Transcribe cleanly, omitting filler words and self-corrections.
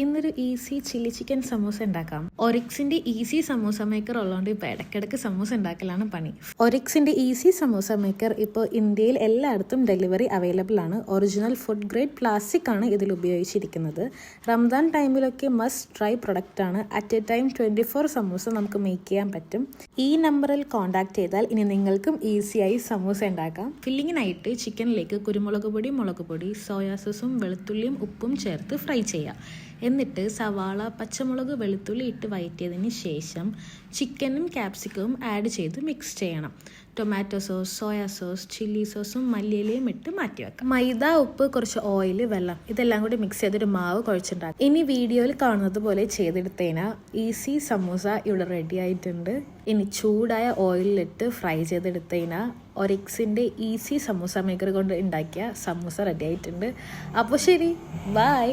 ഇന്നൊരു easy chilli chicken samosa ഉണ്ടാക്കാം. ഒറിക്സിന്റെ easy samosa maker ഉള്ളതുകൊണ്ട് ഇപ്പോൾ ഇടയ്ക്കിടയ്ക്ക് സമൂസ ഉണ്ടാക്കലാണ് പണി. ഒറിക്സിന്റെ ഈസി സമൂസ മേക്കർ ഇപ്പോൾ ഇന്ത്യയിൽ എല്ലായിടത്തും ഡെലിവറി അവൈലബിൾ ആണ്. ഒറിജിനൽ ഫുഡ് ഗ്രേഡ് പ്ലാസ്റ്റിക് ആണ് ഇതിൽ ഉപയോഗിച്ചിരിക്കുന്നത്. റംദാൻ ടൈമിലൊക്കെ മസ്റ്റ് ട്രൈ പ്രൊഡക്റ്റ് ആണ്. അറ്റ് എ ടൈം 24 സമൂസ നമുക്ക് മേക്ക് ചെയ്യാൻ പറ്റും. ഈ നമ്പറിൽ കോൺടാക്ട് ചെയ്താൽ ഇനി നിങ്ങൾക്കും ഈസിയായി സമൂസ ഉണ്ടാക്കാം. ഫില്ലിങ്ങിനായിട്ട് ചിക്കനിലേക്ക് കുരുമുളക് പൊടി, മുളക് പൊടി, സോയാ സോസും വെളുത്തുള്ളിയും ഉപ്പും ചേർത്ത് ഫ്രൈ ചെയ്യാം. എന്നിട്ട് സവാള, പച്ചമുളക്, വെളുത്തുള്ളി ഇട്ട് വഴറ്റിയതിന് ശേഷം ചിക്കനും ക്യാപ്സിക്കവും ആഡ് ചെയ്ത് മിക്സ് ചെയ്യണം. Tomato sauce, soya sauce, chilli സോസും മല്ലിയിലയും ഇട്ട് മാറ്റി വെക്കാം. മൈദ, ഉപ്പ്, കുറച്ച് ഓയിൽ, വെള്ളം ഇതെല്ലാം കൂടി മിക്സ് ചെയ്തൊരു മാവ് കുഴച്ചുണ്ടാക്കും. ഇനി വീഡിയോയിൽ കാണുന്നത് പോലെ ചെയ്തെടുത്തതിനാൽ ഈസി സമൂസ ഇവിടെ റെഡി ആയിട്ടുണ്ട്. ഇനി ചൂടായ ഓയിലിലിട്ട് ഫ്രൈ ചെയ്തെടുത്തതിനാൽ ഒറിക്സിൻ്റെ ഈസി സമൂസ മേക്കർ കൊണ്ട് ഉണ്ടാക്കിയ സമൂസ റെഡി ആയിട്ടുണ്ട്. അപ്പോൾ ശരി, ബൈ.